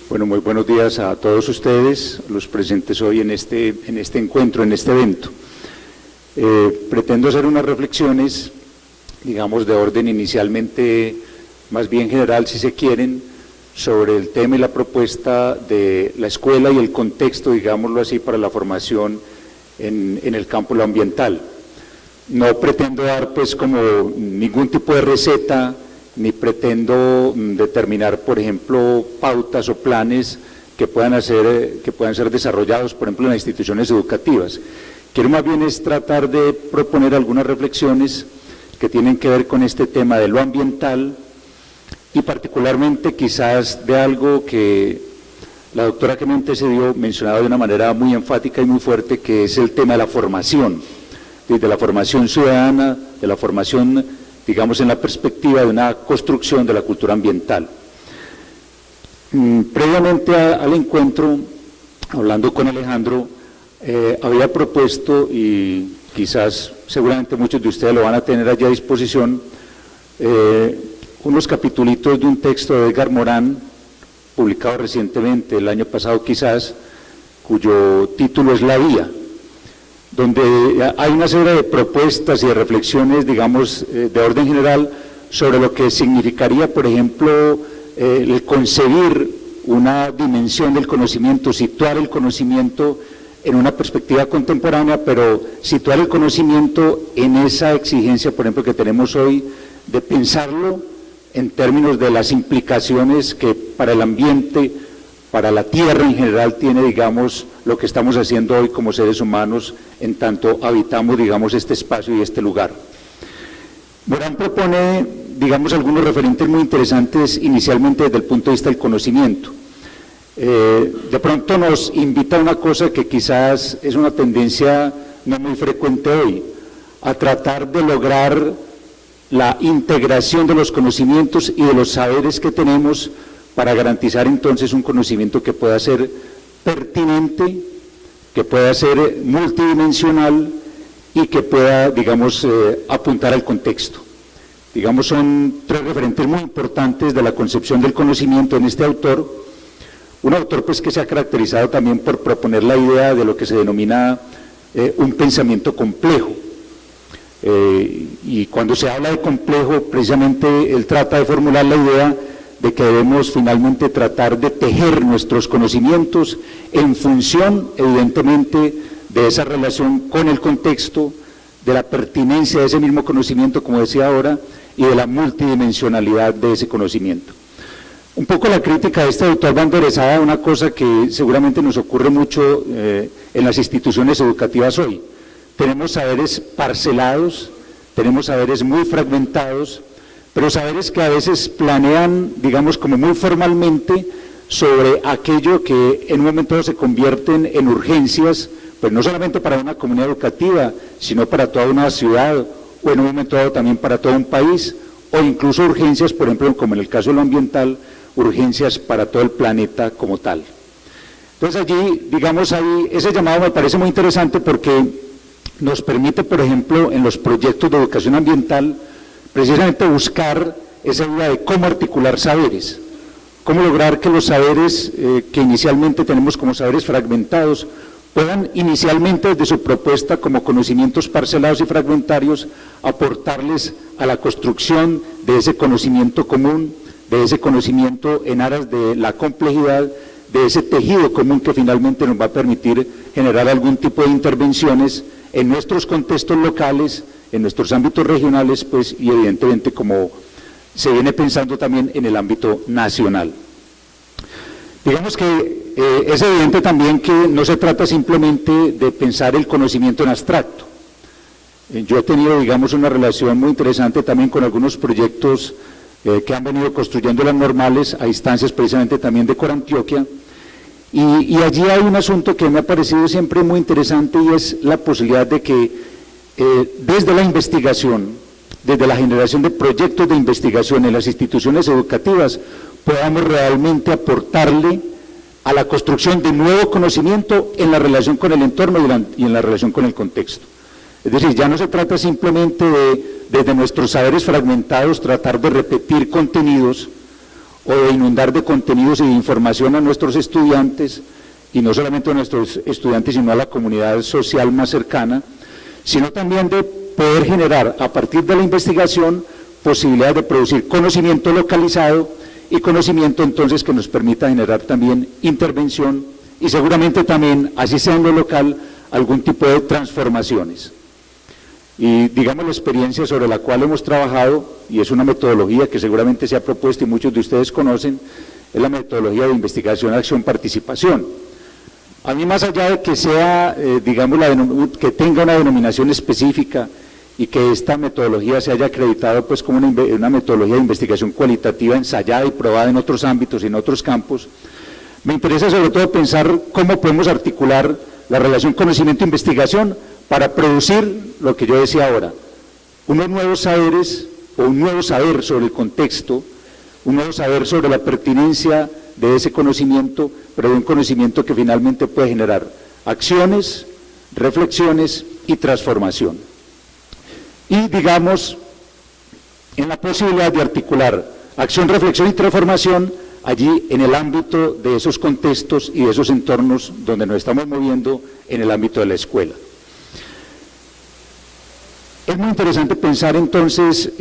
Bueno, muy buenos días a todos ustedes, los presentes hoy en este encuentro, en este evento. Pretendo hacer unas reflexiones, digamos, de orden inicialmente más bien general, si se quieren, sobre el tema y la propuesta de la escuela y el contexto, digámoslo así, para la formación en el campo de lo ambiental. No pretendo dar, pues, como ningún tipo de receta, ni pretendo determinar, por ejemplo, pautas o planes que puedan ser desarrollados, por ejemplo, en las instituciones educativas. Quiero más bien es tratar de proponer algunas reflexiones que tienen que ver con este tema de lo ambiental y particularmente quizás de algo que la doctora que me antecedió mencionaba de una manera muy enfática y muy fuerte, que es el tema de la formación, de la formación ciudadana, de la formación, digamos, en la perspectiva de una construcción de la cultura ambiental. Previamente al encuentro, hablando con Alejandro, había propuesto, y quizás seguramente muchos de ustedes lo van a tener allá a disposición, unos capitulitos de un texto de Edgar Morán, publicado recientemente, el año pasado quizás, cuyo título es La Vía, donde hay una serie de propuestas y de reflexiones, digamos, de orden general, sobre lo que significaría, por ejemplo, el concebir una dimensión del conocimiento, situar el conocimiento en una perspectiva contemporánea, pero situar el conocimiento en esa exigencia, por ejemplo, que tenemos hoy, de pensarlo en términos de las implicaciones que para el ambiente, para la tierra en general tiene, digamos, lo que estamos haciendo hoy como seres humanos, en tanto habitamos, digamos, este espacio y este lugar. Morán propone, digamos, algunos referentes muy interesantes inicialmente desde el punto de vista del conocimiento. De pronto nos invita a una cosa que quizás es una tendencia no muy frecuente hoy, a tratar de lograr la integración de los conocimientos y de los saberes que tenemos para garantizar entonces un conocimiento que pueda ser pertinente, que pueda ser multidimensional y que pueda, digamos, apuntar al contexto. Digamos, son tres referentes muy importantes de la concepción del conocimiento en este autor. Un autor, pues, que se ha caracterizado también por proponer la idea de lo que se denomina un pensamiento complejo. Y cuando se habla de complejo, precisamente él trata de formular la idea de que debemos finalmente tratar de tejer nuestros conocimientos en función, evidentemente, de esa relación con el contexto, de la pertinencia de ese mismo conocimiento, como decía ahora, y de la multidimensionalidad de ese conocimiento. Un poco la crítica de este autor va enderezada a una cosa que seguramente nos ocurre mucho en las instituciones educativas hoy. Tenemos saberes parcelados, tenemos saberes muy fragmentados, pero saberes que a veces planean, digamos, como muy formalmente sobre aquello que en un momento dado se convierten en urgencias, pues no solamente para una comunidad educativa, sino para toda una ciudad, o en un momento dado también para todo un país, o incluso urgencias, por ejemplo, como en el caso de lo ambiental, urgencias para todo el planeta como tal. Entonces allí, digamos, ahí, ese llamado me parece muy interesante porque nos permite, por ejemplo, en los proyectos de educación ambiental, precisamente buscar esa idea de cómo articular saberes, cómo lograr que los saberes que inicialmente tenemos como saberes fragmentados puedan inicialmente desde su propuesta como conocimientos parcelados y fragmentarios aportarles a la construcción de ese conocimiento común, de ese conocimiento en aras de la complejidad, de ese tejido común que finalmente nos va a permitir generar algún tipo de intervenciones en nuestros contextos locales, en nuestros ámbitos regionales, pues, y evidentemente como se viene pensando también en el ámbito nacional. Digamos que es evidente también que no se trata simplemente de pensar el conocimiento en abstracto. Yo he tenido, digamos, una relación muy interesante también con algunos proyectos que han venido construyendo las normales a instancias precisamente también de Corantioquia, y allí hay un asunto que me ha parecido siempre muy interesante, y es la posibilidad de que desde la investigación, desde la generación de proyectos de investigación en las instituciones educativas, podamos realmente aportarle a la construcción de nuevo conocimiento en la relación con el entorno y en la relación con el contexto. Es decir, ya no se trata simplemente de, desde nuestros saberes fragmentados, tratar de repetir contenidos o de inundar de contenidos y de información a nuestros estudiantes, y no solamente a nuestros estudiantes, sino a la comunidad social más cercana, sino también de poder generar, a partir de la investigación, posibilidades de producir conocimiento localizado y conocimiento entonces que nos permita generar también intervención y seguramente también, así sea en lo local, algún tipo de transformaciones. Y digamos la experiencia sobre la cual hemos trabajado, y es una metodología que seguramente se ha propuesto y muchos de ustedes conocen, es la metodología de investigación, acción, participación. A mí, más allá de que sea, digamos, que tenga una denominación específica y que esta metodología se haya acreditado pues como una metodología de investigación cualitativa ensayada y probada en otros ámbitos y en otros campos, me interesa sobre todo pensar cómo podemos articular la relación conocimiento-investigación para producir lo que yo decía ahora, unos nuevos saberes o un nuevo saber sobre el contexto, un nuevo saber sobre la pertinencia de ese conocimiento, pero de un conocimiento que finalmente puede generar acciones, reflexiones y transformación. Y digamos, en la posibilidad de articular acción, reflexión y transformación allí en el ámbito de esos contextos y de esos entornos donde nos estamos moviendo en el ámbito de la escuela. Es muy interesante pensar entonces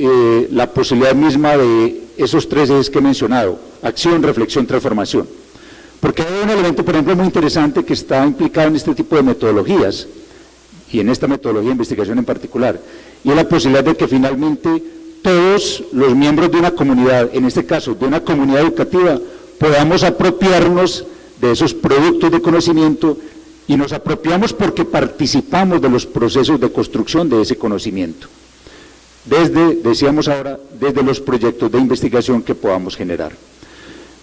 la posibilidad misma de esos tres ejes que he mencionado: acción, reflexión, transformación. Porque hay un elemento, por ejemplo, muy interesante que está implicado en este tipo de metodologías, y en esta metodología de investigación en particular, y es la posibilidad de que finalmente todos los miembros de una comunidad, en este caso de una comunidad educativa, podamos apropiarnos de esos productos de conocimiento, y nos apropiamos porque participamos de los procesos de construcción de ese conocimiento. Desde, decíamos ahora, desde los proyectos de investigación que podamos generar.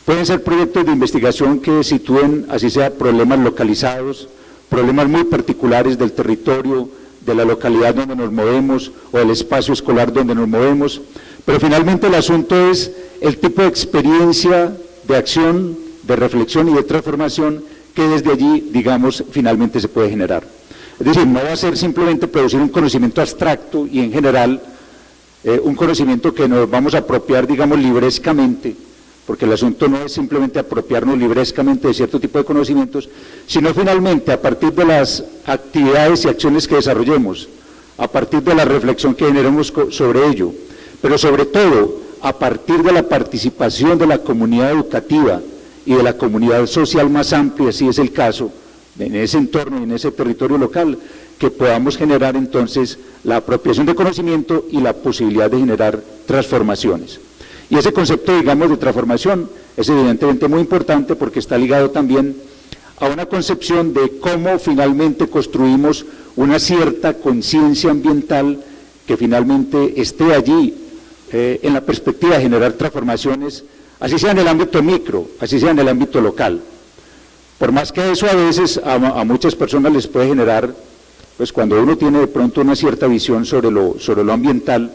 Pueden ser proyectos de investigación que sitúen, así sea, problemas localizados, problemas muy particulares del territorio, de la localidad donde nos movemos o del espacio escolar donde nos movemos, pero finalmente el asunto es el tipo de experiencia, de acción, de reflexión y de transformación que desde allí, digamos, finalmente se puede generar. Es decir, no va a ser simplemente producir un conocimiento abstracto y en general, un conocimiento que nos vamos a apropiar, digamos, librescamente, porque el asunto no es simplemente apropiarnos librescamente de cierto tipo de conocimientos, sino finalmente a partir de las actividades y acciones que desarrollemos, a partir de la reflexión que generemos sobre ello, pero sobre todo a partir de la participación de la comunidad educativa y de la comunidad social más amplia, si es el caso, en ese entorno y en ese territorio local, que podamos generar entonces la apropiación de conocimiento y la posibilidad de generar transformaciones. Y ese concepto, digamos, de transformación es evidentemente muy importante porque está ligado también a una concepción de cómo finalmente construimos una cierta conciencia ambiental que finalmente esté allí en la perspectiva de generar transformaciones, así sea en el ámbito micro, así sea en el ámbito local. Por más que eso a veces a muchas personas les puede generar, pues cuando uno tiene de pronto una cierta visión sobre lo ambiental,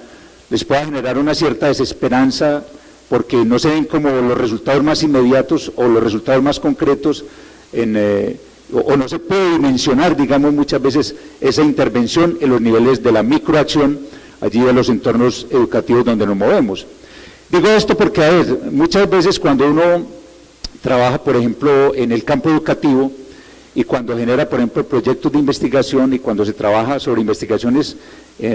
les pueda generar una cierta desesperanza porque no se ven como los resultados más inmediatos o los resultados más concretos o no se puede dimensionar, digamos, muchas veces esa intervención en los niveles de la microacción allí de los entornos educativos donde nos movemos. Digo esto porque, a ver, muchas veces cuando uno trabaja, por ejemplo, en el campo educativo y cuando genera, por ejemplo, proyectos de investigación y cuando se trabaja sobre investigaciones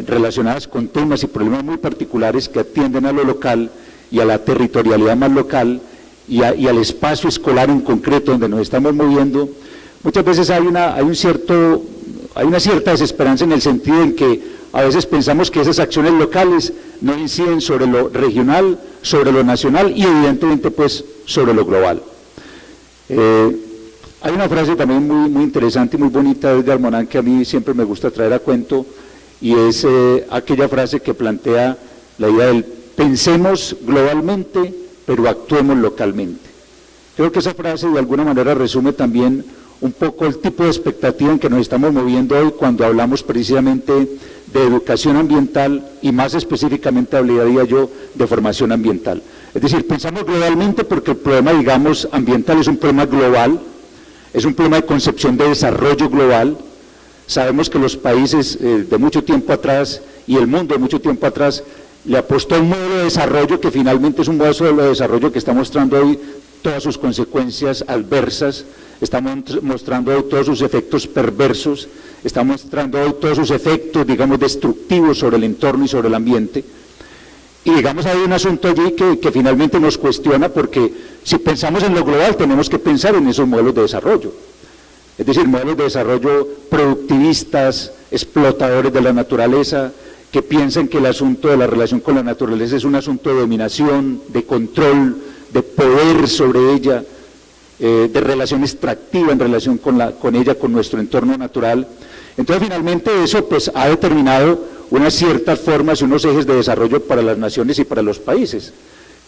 relacionadas con temas y problemas muy particulares que atienden a lo local y a la territorialidad más local y al espacio escolar en concreto donde nos estamos moviendo, muchas veces hay una cierta desesperanza en el sentido en que a veces pensamos que esas acciones locales no inciden sobre lo regional, sobre lo nacional y evidentemente pues sobre lo global. Hay una frase también muy interesante y muy bonita desde Almonán que a mí siempre me gusta traer a cuento, y es aquella frase que plantea la idea del pensemos globalmente, pero actuemos localmente. Creo que esa frase de alguna manera resume también un poco el tipo de expectativa en que nos estamos moviendo hoy cuando hablamos precisamente de educación ambiental y más específicamente hablaría yo de formación ambiental. Es decir, pensamos globalmente porque el problema, digamos, ambiental es un problema global, es un problema de concepción de desarrollo global. Sabemos que los países de mucho tiempo atrás y el mundo de mucho tiempo atrás le apostó a un modelo de desarrollo que finalmente es un modelo de desarrollo que está mostrando hoy todas sus consecuencias adversas, está mostrando hoy todos sus efectos perversos, está mostrando hoy todos sus efectos, digamos, destructivos sobre el entorno y sobre el ambiente. Y digamos, hay un asunto allí que finalmente nos cuestiona, porque si pensamos en lo global tenemos que pensar en esos modelos de desarrollo. Es decir, modelos de desarrollo productivistas, explotadores de la naturaleza, que piensan que el asunto de la relación con la naturaleza es un asunto de dominación, de control, de poder sobre ella, de relación extractiva en relación con ella, con nuestro entorno natural. Entonces, finalmente, eso pues ha determinado unas ciertas formas y unos ejes de desarrollo para las naciones y para los países,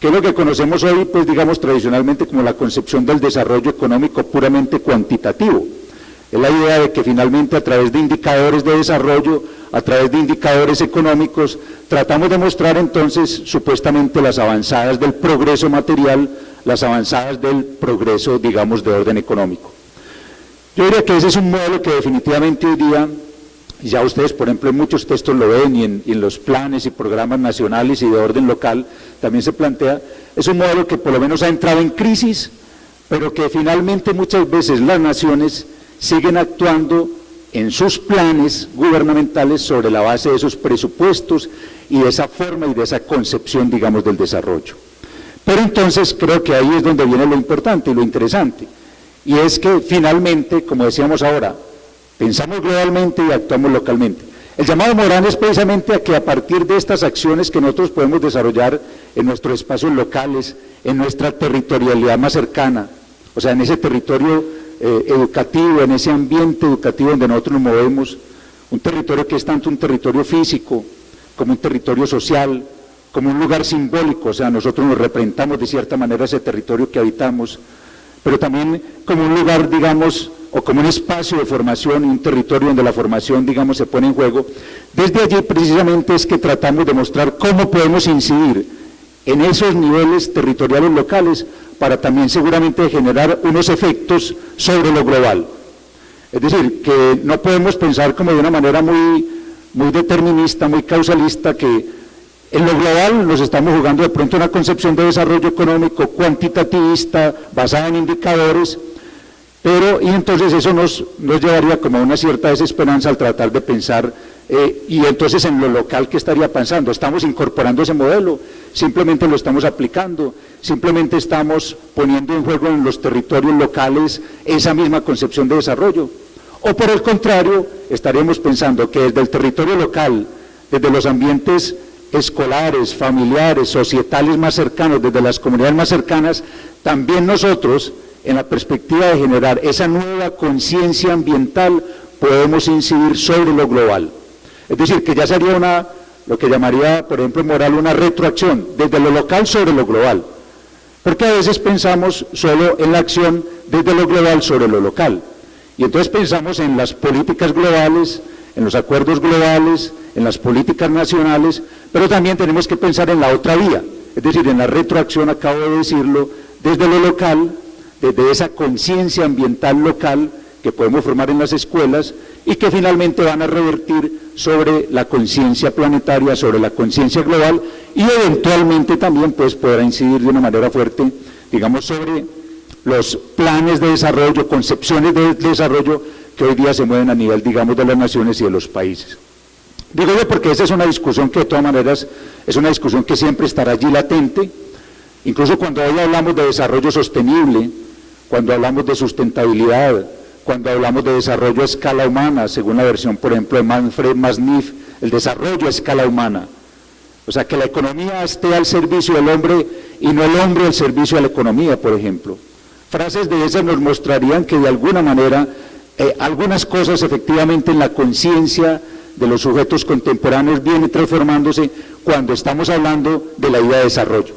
que es lo que conocemos hoy, pues digamos, tradicionalmente como la concepción del desarrollo económico puramente cuantitativo. Es la idea de que finalmente a través de indicadores de desarrollo, a través de indicadores económicos, tratamos de mostrar entonces supuestamente las avanzadas del progreso material, las avanzadas del progreso, digamos, de orden económico. Yo diría que ese es un modelo que definitivamente hoy día, ya ustedes por ejemplo en muchos textos lo ven y en los planes y programas nacionales y de orden local también se plantea, es un modelo que por lo menos ha entrado en crisis, pero que finalmente muchas veces las naciones siguen actuando en sus planes gubernamentales sobre la base de esos presupuestos y de esa forma y de esa concepción, digamos, del desarrollo. Pero entonces creo que ahí es donde viene lo importante y lo interesante, y es que finalmente, como decíamos ahora, pensamos globalmente y actuamos localmente. El llamado Morán es precisamente a que a partir de estas acciones que nosotros podemos desarrollar en nuestros espacios locales, en nuestra territorialidad más cercana, o sea, en ese territorio educativo, en ese ambiente educativo donde nosotros nos movemos, un territorio que es tanto un territorio físico como un territorio social, como un lugar simbólico, o sea, nosotros nos representamos de cierta manera ese territorio que habitamos, pero también como un lugar, digamos, o como un espacio de formación y un territorio donde la formación, digamos, se pone en juego. Desde allí precisamente es que tratamos de mostrar cómo podemos incidir en esos niveles territoriales locales para también seguramente generar unos efectos sobre lo global. Es decir, que no podemos pensar como de una manera muy determinista, muy causalista, que en lo global nos estamos jugando de pronto una concepción de desarrollo económico cuantitativista, basada en indicadores, y entonces eso nos llevaría como a una cierta desesperanza al tratar de pensar, y entonces en lo local, ¿qué estaría pensando? ¿Estamos incorporando ese modelo? ¿Simplemente lo estamos aplicando? ¿Simplemente estamos poniendo en juego en los territorios locales esa misma concepción de desarrollo? ¿O por el contrario, estaríamos pensando que desde el territorio local, desde los ambientes escolares, familiares, societales más cercanos, desde las comunidades más cercanas, también nosotros, en la perspectiva de generar esa nueva conciencia ambiental, podemos incidir sobre lo global? Es decir, que ya sería lo que llamaría, por ejemplo, moral, una retroacción, desde lo local sobre lo global. Porque a veces pensamos solo en la acción desde lo global sobre lo local. Y entonces pensamos en las políticas globales, en los acuerdos globales, en las políticas nacionales, pero también tenemos que pensar en la otra vía, es decir, en la retroacción, acabo de decirlo, desde lo local, desde esa conciencia ambiental local que podemos formar en las escuelas y que finalmente van a revertir sobre la conciencia planetaria, sobre la conciencia global y eventualmente también pues podrá incidir de una manera fuerte, digamos, sobre los planes de desarrollo, concepciones de desarrollo que hoy día se mueven a nivel, digamos, de las naciones y de los países. Digo yo porque esa es una discusión que de todas maneras es una discusión que siempre estará allí latente, incluso cuando hoy hablamos de desarrollo sostenible, cuando hablamos de sustentabilidad, cuando hablamos de desarrollo a escala humana, según la versión, por ejemplo, de Manfred Masniff, el desarrollo a escala humana. O sea, que la economía esté al servicio del hombre y no el hombre al servicio de la economía, por ejemplo. Frases de esas nos mostrarían que de alguna manera algunas cosas efectivamente en la conciencia de los sujetos contemporáneos viene transformándose cuando estamos hablando de la idea de desarrollo.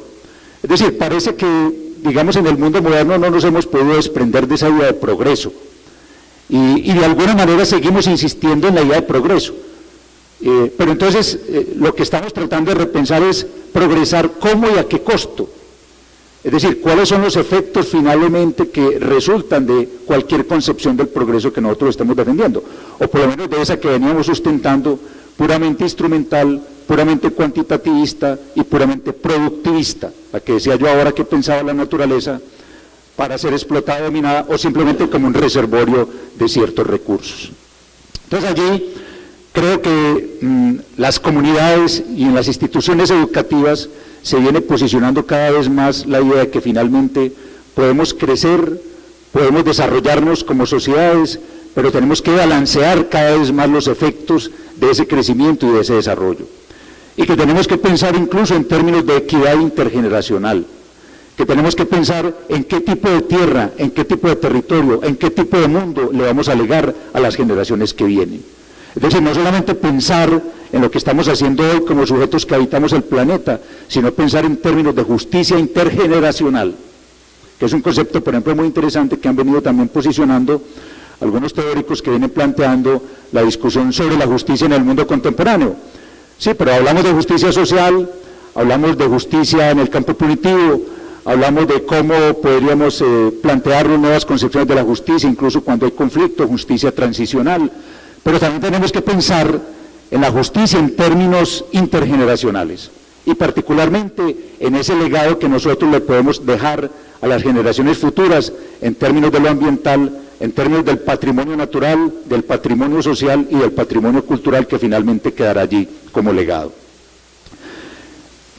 Es decir, parece que, digamos, en el mundo moderno no nos hemos podido desprender de esa idea de progreso y de alguna manera seguimos insistiendo en la idea de progreso. Pero entonces lo que estamos tratando de repensar es progresar cómo y a qué costo. Es decir, cuáles son los efectos finalmente que resultan de cualquier concepción del progreso que nosotros estamos defendiendo, o por lo menos de esa que veníamos sustentando, puramente instrumental, puramente cuantitativista y puramente productivista, la que decía yo ahora que pensaba la naturaleza para ser explotada, dominada, o simplemente como un reservorio de ciertos recursos. Entonces allí creo que las comunidades y en las instituciones educativas se viene posicionando cada vez más la idea de que finalmente podemos crecer, podemos desarrollarnos como sociedades, pero tenemos que balancear cada vez más los efectos de ese crecimiento y de ese desarrollo. Y que tenemos que pensar incluso en términos de equidad intergeneracional, que tenemos que pensar en qué tipo de tierra, en qué tipo de territorio, en qué tipo de mundo le vamos a legar a las generaciones que vienen. Es decir, no solamente pensar en lo que estamos haciendo hoy como sujetos que habitamos el planeta, sino pensar en términos de justicia intergeneracional, que es un concepto, por ejemplo, muy interesante que han venido también posicionando algunos teóricos que vienen planteando la discusión sobre la justicia en el mundo contemporáneo. Sí, pero hablamos de justicia social, hablamos de justicia en el campo punitivo, hablamos de cómo podríamos plantear nuevas concepciones de la justicia, incluso cuando hay conflicto, justicia transicional, pero también tenemos que pensar en la justicia en términos intergeneracionales y particularmente en ese legado que nosotros le podemos dejar a las generaciones futuras en términos de lo ambiental, en términos del patrimonio natural, del patrimonio social y del patrimonio cultural que finalmente quedará allí como legado.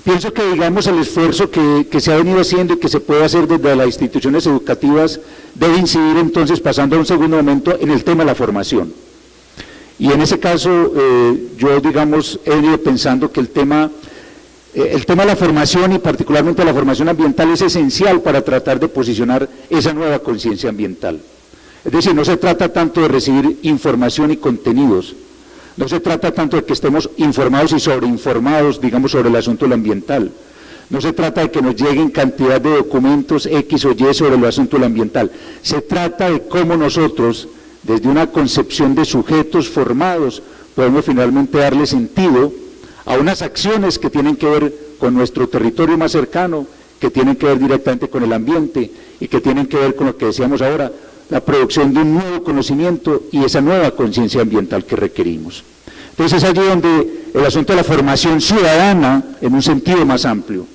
Pienso que, digamos, el esfuerzo que se ha venido haciendo y que se puede hacer desde las instituciones educativas debe incidir entonces, pasando a un segundo momento, en el tema de la formación. Y en ese caso, yo, digamos, he venido pensando que el tema de la formación y particularmente la formación ambiental es esencial para tratar de posicionar esa nueva conciencia ambiental. Es decir, no se trata tanto de recibir información y contenidos, no se trata tanto de que estemos informados y sobreinformados, digamos, sobre el asunto del ambiental. No se trata de que nos lleguen cantidad de documentos X o Y sobre el asunto del ambiental. Se trata de cómo nosotros, desde una concepción de sujetos formados, podemos finalmente darle sentido a unas acciones que tienen que ver con nuestro territorio más cercano, que tienen que ver directamente con el ambiente y que tienen que ver con lo que decíamos ahora, la producción de un nuevo conocimiento y esa nueva conciencia ambiental que requerimos. Entonces es allí donde el asunto de la formación ciudadana, en un sentido más amplio,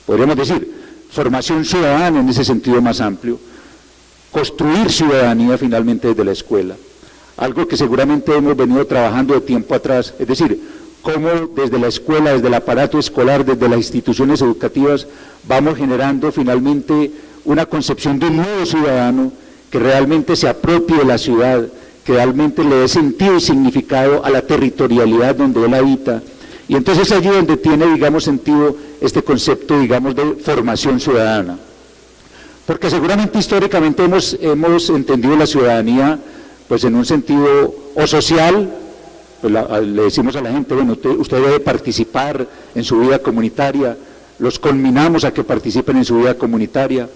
podríamos decir, formación ciudadana en ese sentido más amplio, construir ciudadanía finalmente desde la escuela, algo que seguramente hemos venido trabajando de tiempo atrás, es decir, cómo desde la escuela, desde el aparato escolar, desde las instituciones educativas, vamos generando finalmente una concepción de un nuevo ciudadano que realmente se apropie de la ciudad, que realmente le dé sentido y significado a la territorialidad donde él habita. Y entonces es allí donde tiene, digamos, sentido este concepto, digamos, de formación ciudadana. Porque seguramente históricamente hemos entendido la ciudadanía pues en un sentido o social, pues le decimos a la gente, bueno, usted debe participar en su vida comunitaria, los conminamos a que participen en su vida comunitaria.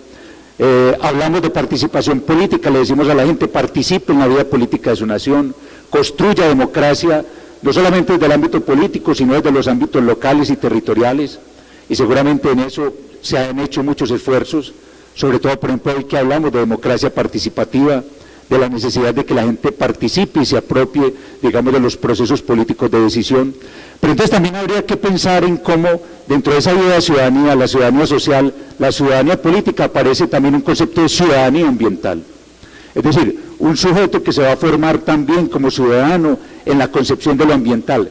Hablamos de participación política, le decimos a la gente, participe en la vida política de su nación, construya democracia, no solamente desde el ámbito político, sino desde los ámbitos locales y territoriales, y seguramente en eso se han hecho muchos esfuerzos, sobre todo, por ejemplo, hoy que hablamos de democracia participativa, de la necesidad de que la gente participe y se apropie, digamos, de los procesos políticos de decisión. Pero entonces también habría que pensar en cómo, dentro de esa idea de ciudadanía, la ciudadanía social, la ciudadanía política, aparece también un concepto de ciudadanía ambiental. Es decir, un sujeto que se va a formar también como ciudadano en la concepción de lo ambiental,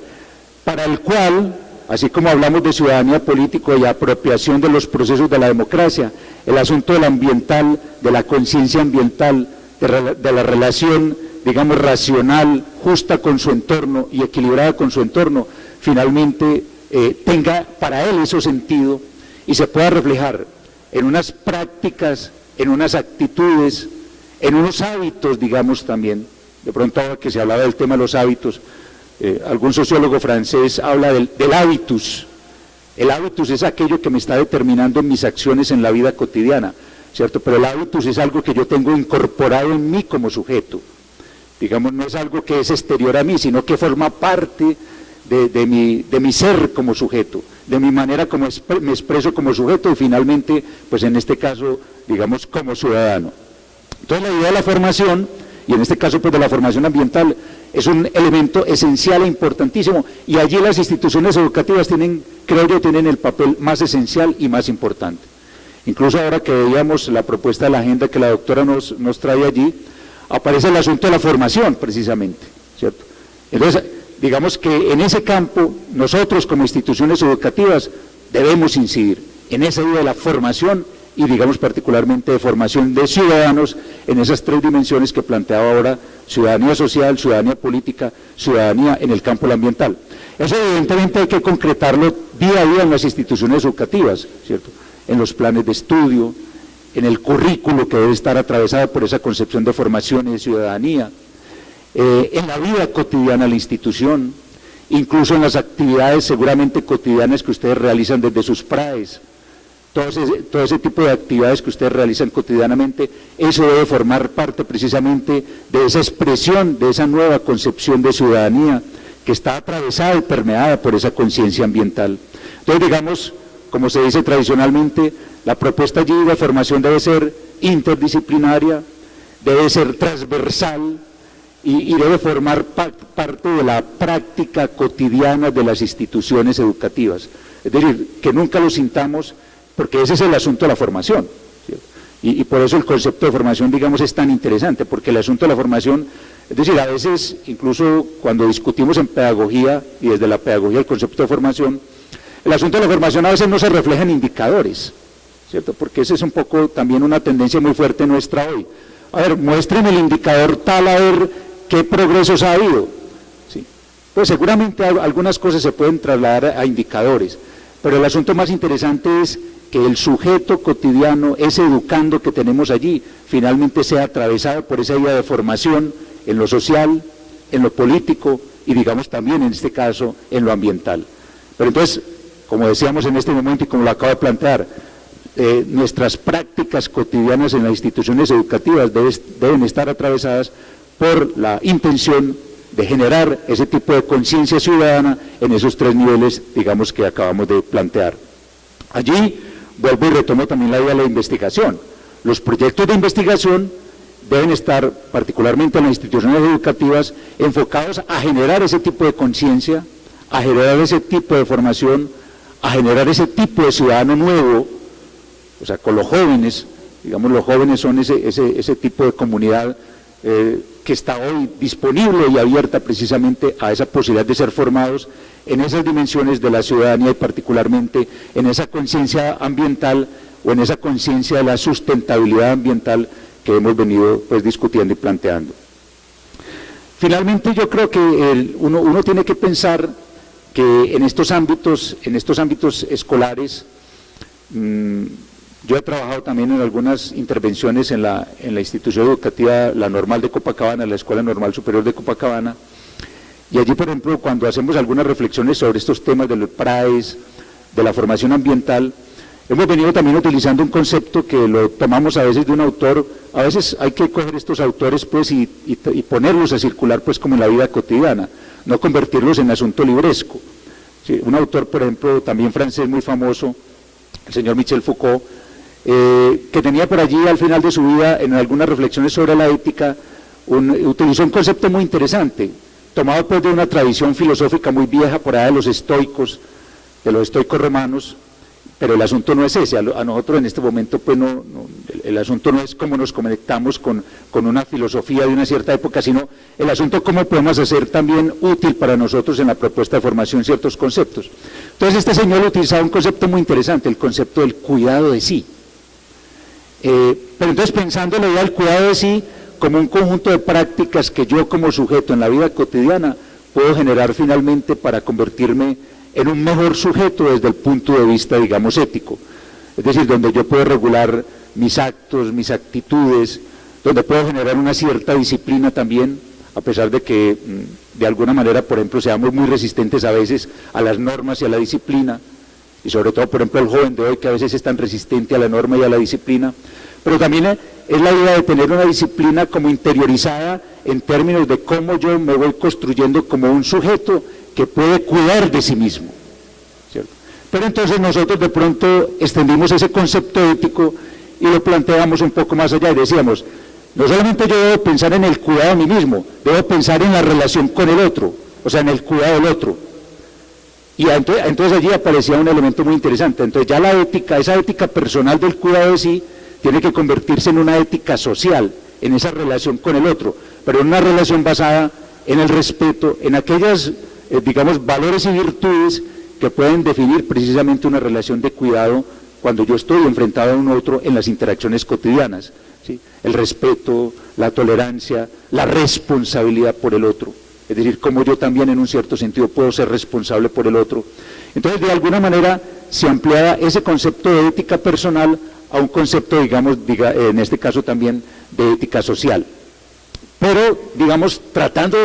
para el cual, así como hablamos de ciudadanía política y apropiación de los procesos de la democracia, el asunto del ambiental, de la conciencia ambiental, de la relación, digamos, racional, justa con su entorno y equilibrada con su entorno, finalmente tenga para él ese sentido y se pueda reflejar en unas prácticas, en unas actitudes, en unos hábitos, digamos, también. De pronto ahora que se hablaba del tema de los hábitos, Algún sociólogo francés habla del hábitus. El hábitus es aquello que me está determinando en mis acciones en la vida cotidiana, ¿cierto? Pero el hábitus es algo que yo tengo incorporado en mí como sujeto. Digamos, no es algo que es exterior a mí, sino que forma parte de mi ser como sujeto, de mi manera como me expreso como sujeto y finalmente, pues en este caso, digamos, como ciudadano. Entonces la idea de la formación, y en este caso pues de la formación ambiental, es un elemento esencial e importantísimo, y allí las instituciones educativas tienen, creo yo, tienen el papel más esencial y más importante. Incluso ahora que veíamos la propuesta de la agenda que la doctora nos trae allí, aparece el asunto de la formación precisamente, ¿cierto? Entonces, digamos que en ese campo, nosotros como instituciones educativas debemos incidir en esa idea de la formación y digamos particularmente de formación de ciudadanos en esas tres dimensiones que planteaba ahora: ciudadanía social, ciudadanía política, ciudadanía en el campo ambiental. Eso evidentemente hay que concretarlo día a día en las instituciones educativas, ¿cierto? En los planes de estudio, en el currículo que debe estar atravesado por esa concepción de formación y de ciudadanía, en la vida cotidiana de la institución, incluso en las actividades seguramente cotidianas que ustedes realizan desde sus PRAEs. Todo ese tipo de actividades que ustedes realizan cotidianamente, eso debe formar parte precisamente de esa expresión, de esa nueva concepción de ciudadanía que está atravesada y permeada por esa conciencia ambiental. Entonces, digamos, como se dice tradicionalmente, la propuesta allí de formación debe ser interdisciplinaria, debe ser transversal y debe formar parte de la práctica cotidiana de las instituciones educativas. Es decir, que nunca lo sintamos, porque ese es el asunto de la formación, ¿cierto? Y por eso el concepto de formación, digamos, es tan interesante, porque el asunto de la formación, es decir, a veces, incluso cuando discutimos en pedagogía, y desde la pedagogía el concepto de formación, el asunto de la formación a veces no se refleja en indicadores, ¿cierto? Porque esa es un poco también una tendencia muy fuerte nuestra hoy. A ver, muéstrenme el indicador tal, a ver qué progresos ha habido, ¿sí? Pues seguramente algunas cosas se pueden trasladar a indicadores, pero el asunto más interesante es que el sujeto cotidiano, ese educando que tenemos allí, finalmente sea atravesado por esa idea de formación en lo social, en lo político y digamos también en este caso en lo ambiental. Pero entonces, como decíamos en este momento y como lo acabo de plantear, nuestras prácticas cotidianas en las instituciones educativas deben estar atravesadas por la intención de generar ese tipo de conciencia ciudadana en esos tres niveles, digamos, que acabamos de plantear. Allí vuelvo y retomo también la idea de la investigación. Los proyectos de investigación deben estar, particularmente en las instituciones educativas, enfocados a generar ese tipo de conciencia, a generar ese tipo de formación, a generar ese tipo de ciudadano nuevo, o sea, con los jóvenes, digamos, los jóvenes son ese tipo de comunidad que está hoy disponible y abierta precisamente a esa posibilidad de ser formados en esas dimensiones de la ciudadanía y particularmente en esa conciencia ambiental o en esa conciencia de la sustentabilidad ambiental que hemos venido pues discutiendo y planteando. Finalmente yo creo que uno tiene que pensar que en estos ámbitos escolares, yo he trabajado también en algunas intervenciones en la institución educativa, la Normal de Copacabana, la Escuela Normal Superior de Copacabana, y allí, por ejemplo, cuando hacemos algunas reflexiones sobre estos temas de los PRAEs, de la formación ambiental, hemos venido también utilizando un concepto que lo tomamos a veces de un autor, a veces hay que coger estos autores pues y ponerlos a circular pues como en la vida cotidiana, no convertirlos en asunto libresco. Sí, un autor, por ejemplo, también francés muy famoso, el señor Michel Foucault, que tenía por allí al final de su vida, en algunas reflexiones sobre la ética, utilizó un concepto muy interesante, tomado pues de una tradición filosófica muy vieja por allá de los estoicos romanos, pero el asunto no es ese. A nosotros en este momento pues el asunto no es cómo nos conectamos con una filosofía de una cierta época, sino el asunto cómo podemos hacer también útil para nosotros en la propuesta de formación ciertos conceptos. Entonces este señor utilizaba un concepto muy interesante, el concepto del cuidado de sí. Pero entonces pensando en la idea del cuidado de sí como un conjunto de prácticas que yo como sujeto en la vida cotidiana puedo generar finalmente para convertirme en un mejor sujeto desde el punto de vista, digamos, ético. Es decir, donde yo puedo regular mis actos, mis actitudes, donde puedo generar una cierta disciplina también, a pesar de que de alguna manera, por ejemplo, seamos muy resistentes a veces a las normas y a la disciplina, y sobre todo, por ejemplo, el joven de hoy que a veces es tan resistente a la norma y a la disciplina, pero también es la idea de tener una disciplina como interiorizada en términos de cómo yo me voy construyendo como un sujeto que puede cuidar de sí mismo, ¿cierto? Pero entonces nosotros de pronto extendimos ese concepto ético y lo planteamos un poco más allá y decíamos, no solamente yo debo pensar en el cuidado de mí mismo, debo pensar en la relación con el otro, o sea, en el cuidado del otro. Y entonces allí aparecía un elemento muy interesante. Entonces ya la ética, esa ética personal del cuidado de sí, tiene que convertirse en una ética social, en esa relación con el otro, pero en una relación basada en el respeto, en aquellas, digamos, valores y virtudes que pueden definir precisamente una relación de cuidado cuando yo estoy enfrentado a un otro en las interacciones cotidianas, ¿sí? El respeto, la tolerancia, la responsabilidad por el otro, es decir, cómo yo también en un cierto sentido puedo ser responsable por el otro. Entonces, de alguna manera, se ampliaba ese concepto de ética personal a un concepto, digamos, en este caso también, de ética social. Pero, digamos, tratando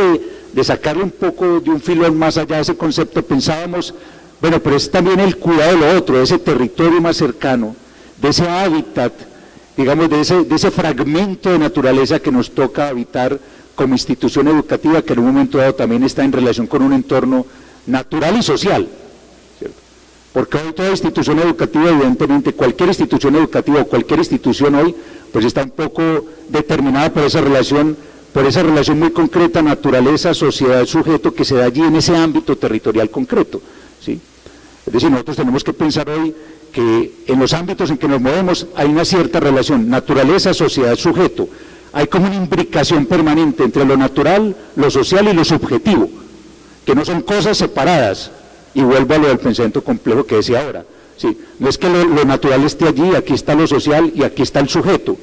de sacarle un poco de un filón más allá de ese concepto, pensábamos, bueno, pero es también el cuidado de lo otro, de ese territorio más cercano, de ese hábitat, digamos, de ese fragmento de naturaleza que nos toca habitar como institución educativa, que en un momento dado también está en relación con un entorno natural y social, ¿cierto? Porque hoy toda institución educativa, evidentemente, cualquier institución educativa o cualquier institución hoy, pues está un poco determinada por esa relación muy concreta, naturaleza, sociedad, sujeto, que se da allí en ese ámbito territorial concreto, ¿sí? Es decir, nosotros tenemos que pensar hoy que en los ámbitos en que nos movemos hay una cierta relación, naturaleza, sociedad, sujeto. Hay como una imbricación permanente entre lo natural, lo social y lo subjetivo, que no son cosas separadas. Y vuelvo a lo del pensamiento complejo que decía ahora. ¿Sí? No es que lo natural esté allí, aquí está lo social y aquí está el sujeto,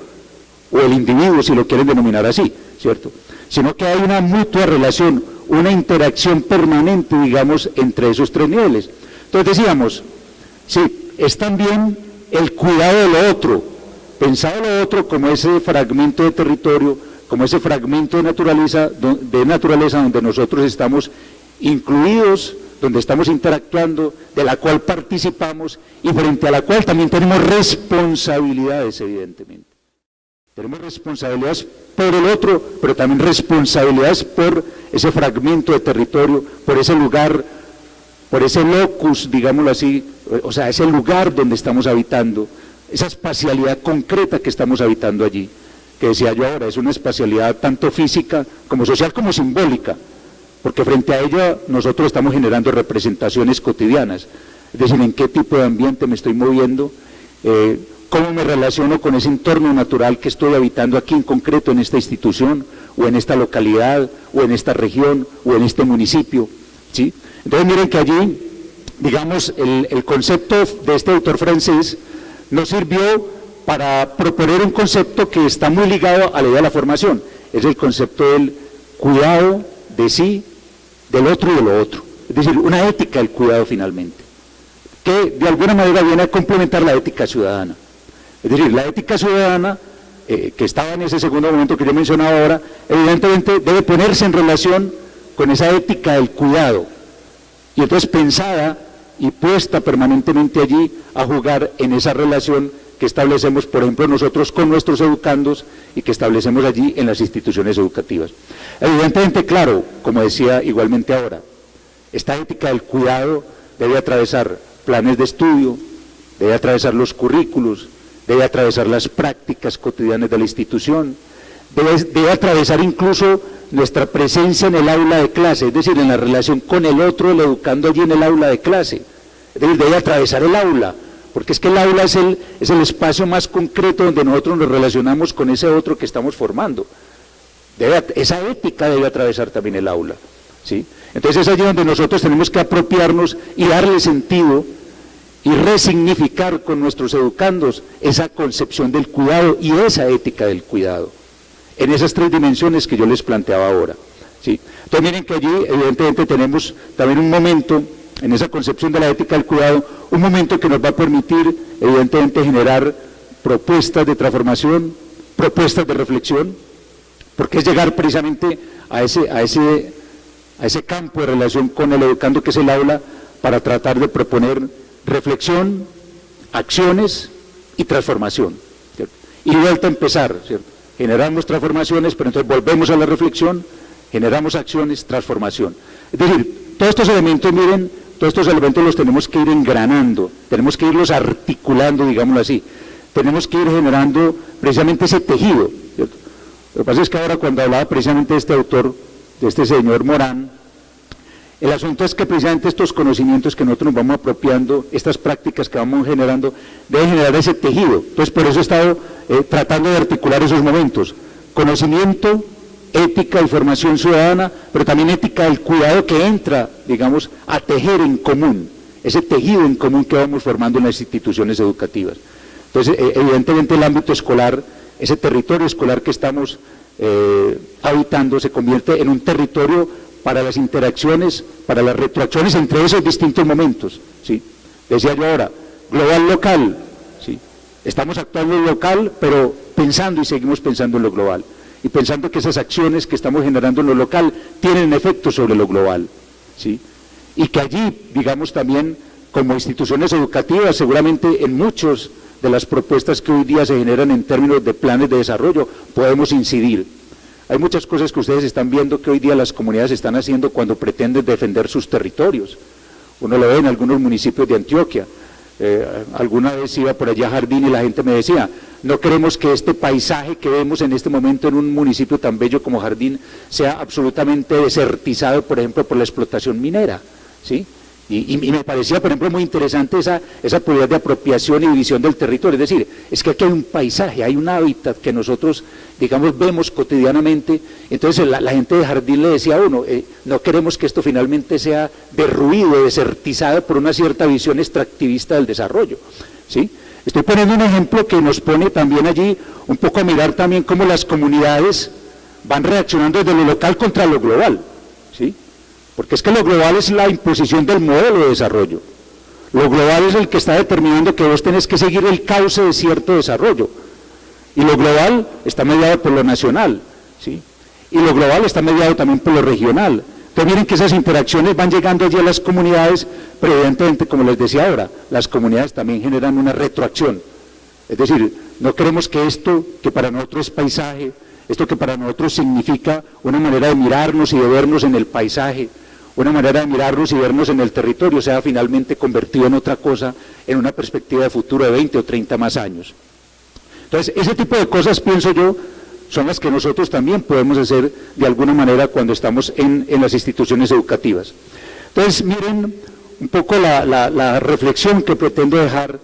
o el individuo, si lo quieren denominar así, ¿cierto? Sino que hay una mutua relación, una interacción permanente, digamos, entre esos tres niveles. Entonces decíamos, sí, es también el cuidado de lo otro, pensado lo otro como ese fragmento de territorio, como ese fragmento de naturaleza donde nosotros estamos incluidos, donde estamos interactuando, de la cual participamos y frente a la cual también tenemos responsabilidades, evidentemente. Tenemos responsabilidades por el otro, pero también responsabilidades por ese fragmento de territorio, por ese lugar, por ese locus, digámoslo así, o sea, ese lugar donde estamos habitando, esa espacialidad concreta que estamos habitando allí, que decía yo ahora, es una espacialidad tanto física como social como simbólica, porque frente a ella nosotros estamos generando representaciones cotidianas, es decir, en qué tipo de ambiente me estoy moviendo, cómo me relaciono con ese entorno natural que estoy habitando aquí en concreto en esta institución, o en esta localidad, o en esta región, o en este municipio, ¿sí? Entonces miren que allí, digamos, el concepto de este autor francés nos sirvió para proponer un concepto que está muy ligado a la idea de la formación, es el concepto del cuidado de sí, del otro y de lo otro, es decir, una ética del cuidado finalmente, que de alguna manera viene a complementar la ética ciudadana. Es decir, la ética ciudadana, que estaba en ese segundo momento que yo mencionaba ahora, evidentemente debe ponerse en relación con esa ética del cuidado, y entonces pensada y puesta permanentemente allí a jugar en esa relación que establecemos, por ejemplo, nosotros con nuestros educandos y que establecemos allí en las instituciones educativas. Evidentemente, claro, como decía igualmente ahora, esta ética del cuidado debe atravesar planes de estudio, debe atravesar los currículos, debe atravesar las prácticas cotidianas de la institución, debe atravesar incluso nuestra presencia en el aula de clase, es decir, en la relación con el otro, el educando allí en el aula de clase. Es decir, debe atravesar el aula, porque es que el aula es el espacio más concreto donde nosotros nos relacionamos con ese otro que estamos formando. Esa ética debe atravesar también el aula, ¿sí? Entonces es allí donde nosotros tenemos que apropiarnos y darle sentido y resignificar con nuestros educandos esa concepción del cuidado y esa ética del cuidado, en esas tres dimensiones que yo les planteaba ahora, ¿sí? Entonces miren que allí evidentemente tenemos también un momento, en esa concepción de la ética del cuidado, un momento que nos va a permitir evidentemente generar propuestas de transformación, propuestas de reflexión, porque es llegar precisamente a ese campo de relación con el educando que es el aula, para tratar de proponer reflexión, acciones y transformación, ¿cierto? Y vuelta a empezar, ¿cierto? Generamos transformaciones, pero entonces volvemos a la reflexión, generamos acciones, transformación. Es decir, todos estos elementos, miren, todos estos elementos los tenemos que ir engranando, tenemos que irlos articulando, digámoslo así, tenemos que ir generando precisamente ese tejido, ¿cierto? Lo que pasa es que ahora, cuando hablaba precisamente de este autor, de este señor Morán, el asunto es que precisamente estos conocimientos que nosotros nos vamos apropiando, estas prácticas que vamos generando, deben generar ese tejido. Entonces, por eso he estado tratando de articular esos momentos: conocimiento, ética y formación ciudadana, pero también ética del cuidado, que entra, digamos, a tejer en común, ese tejido en común que vamos formando en las instituciones educativas. Entonces, evidentemente el ámbito escolar, ese territorio escolar que estamos habitando, se convierte en un territorio para las interacciones, para las retroacciones entre esos distintos momentos, ¿sí? Decía yo ahora, global, local, ¿sí? Estamos actuando en local, pero pensando y seguimos pensando en lo global, y pensando que esas acciones que estamos generando en lo local tienen efecto sobre lo global, ¿sí? Y que allí, digamos, también como instituciones educativas, seguramente en muchas de las propuestas que hoy día se generan en términos de planes de desarrollo, podemos incidir. Hay muchas cosas que ustedes están viendo que hoy día las comunidades están haciendo cuando pretenden defender sus territorios. Uno lo ve en algunos municipios de Antioquia. Alguna vez iba por allá a Jardín y la gente me decía, no queremos que este paisaje que vemos en este momento en un municipio tan bello como Jardín sea absolutamente desertizado, por ejemplo, por la explotación minera, ¿sí? Y me parecía, por ejemplo, muy interesante esa posibilidad de apropiación y división del territorio. Es decir, es que aquí hay un paisaje, hay un hábitat que nosotros, digamos, vemos cotidianamente. Entonces la gente de Jardín le decía a uno, no queremos que esto finalmente sea derruido, desertizado por una cierta visión extractivista del desarrollo, ¿sí? Estoy poniendo un ejemplo que nos pone también allí un poco a mirar también cómo las comunidades van reaccionando desde lo local contra lo global, ¿sí? Porque es que lo global es la imposición del modelo de desarrollo. Lo global es el que está determinando que vos tenés que seguir el cauce de cierto desarrollo. Y lo global está mediado por lo nacional, ¿sí? Y lo global está mediado también por lo regional. Entonces miren que esas interacciones van llegando allí a las comunidades, pero evidentemente, como les decía ahora, las comunidades también generan una retroacción. Es decir, no queremos que esto, que para nosotros es paisaje, esto que para nosotros significa una manera de mirarnos y de vernos en el paisaje, una manera de mirarnos y vernos en el territorio, sea finalmente convertido en otra cosa, en una perspectiva de futuro de 20 o 30 más años. Entonces, ese tipo de cosas, pienso yo, son las que nosotros también podemos hacer de alguna manera cuando estamos en las instituciones educativas. Entonces, miren un poco la reflexión que pretendo dejar,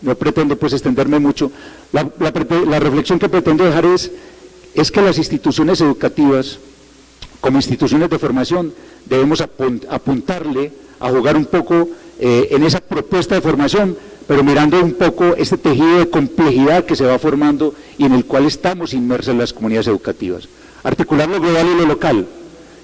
no pretendo pues extenderme mucho, la reflexión que pretendo dejar es que las instituciones educativas, como instituciones de formación, debemos apuntarle a jugar un poco en esa propuesta de formación, pero mirando un poco este tejido de complejidad que se va formando y en el cual estamos inmersos en las comunidades educativas. Articular lo global y lo local.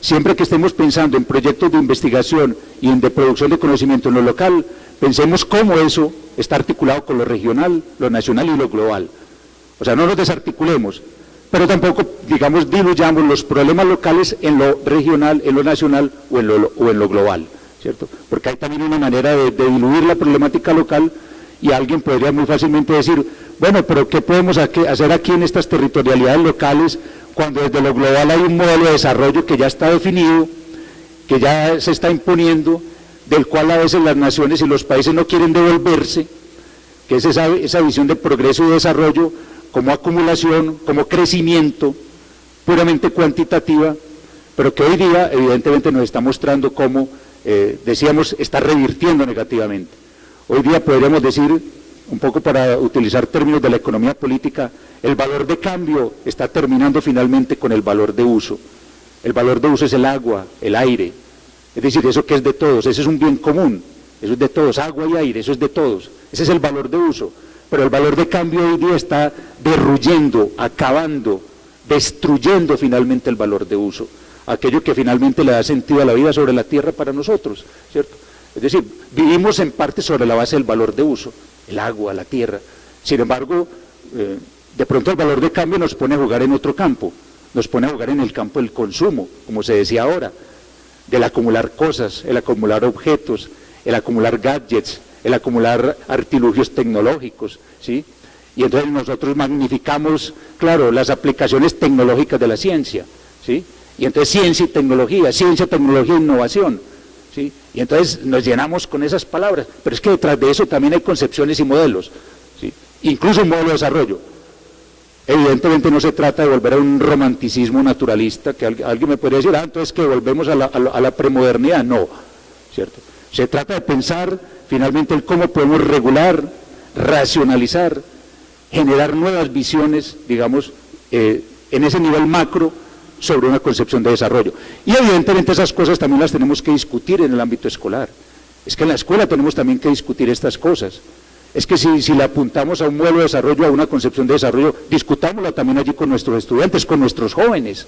Siempre que estemos pensando en proyectos de investigación y en de producción de conocimiento en lo local, pensemos cómo eso está articulado con lo regional, lo nacional y lo global. O sea, no nos desarticulemos, pero tampoco, digamos, diluyamos los problemas locales en lo regional, en lo nacional o en lo global, ¿cierto? Porque hay también una manera de diluir la problemática local y alguien podría muy fácilmente decir, bueno, pero ¿qué podemos hacer aquí en estas territorialidades locales cuando desde lo global hay un modelo de desarrollo que ya está definido, que ya se está imponiendo, del cual a veces las naciones y los países no quieren devolverse, que es esa visión de progreso y desarrollo como acumulación, como crecimiento, puramente cuantitativa, pero que hoy día evidentemente nos está mostrando cómo, decíamos, está revirtiendo negativamente. Hoy día podríamos decir, un poco para utilizar términos de la economía política, el valor de cambio está terminando finalmente con el valor de uso. El valor de uso es el agua, el aire, es decir, eso que es de todos, ese es un bien común, eso es de todos, agua y aire, eso es de todos, ese es el valor de uso. Pero el valor de cambio hoy día está derruyendo, acabando, destruyendo finalmente el valor de uso, aquello que finalmente le da sentido a la vida sobre la tierra para nosotros, ¿cierto? Es decir, vivimos en parte sobre la base del valor de uso, el agua, la tierra. Sin embargo, de pronto el valor de cambio nos pone a jugar en otro campo. nos pone a jugar en el campo del consumo, como se decía ahora, del acumular cosas, el acumular objetos, el acumular gadgets, el acumular artilugios tecnológicos, ¿sí? Y entonces nosotros magnificamos, claro, las aplicaciones tecnológicas de la ciencia, ¿sí? Y entonces ciencia, tecnología, e innovación, ¿sí? Y entonces nos llenamos con esas palabras, pero es que detrás de eso también hay concepciones y modelos, ¿sí? Incluso un modelo de desarrollo. Evidentemente no se trata de volver a un romanticismo naturalista, que alguien me podría decir, entonces que volvemos a la premodernidad, no, ¿cierto? Se trata de pensar finalmente el cómo podemos regular, racionalizar, generar nuevas visiones, digamos, en ese nivel macro sobre una concepción de desarrollo. Y evidentemente esas cosas también las tenemos que discutir en el ámbito escolar. Es que en la escuela tenemos también que discutir estas cosas. Es que si le apuntamos a un modelo de desarrollo, a una concepción de desarrollo, discutámosla también allí con nuestros estudiantes, con nuestros jóvenes.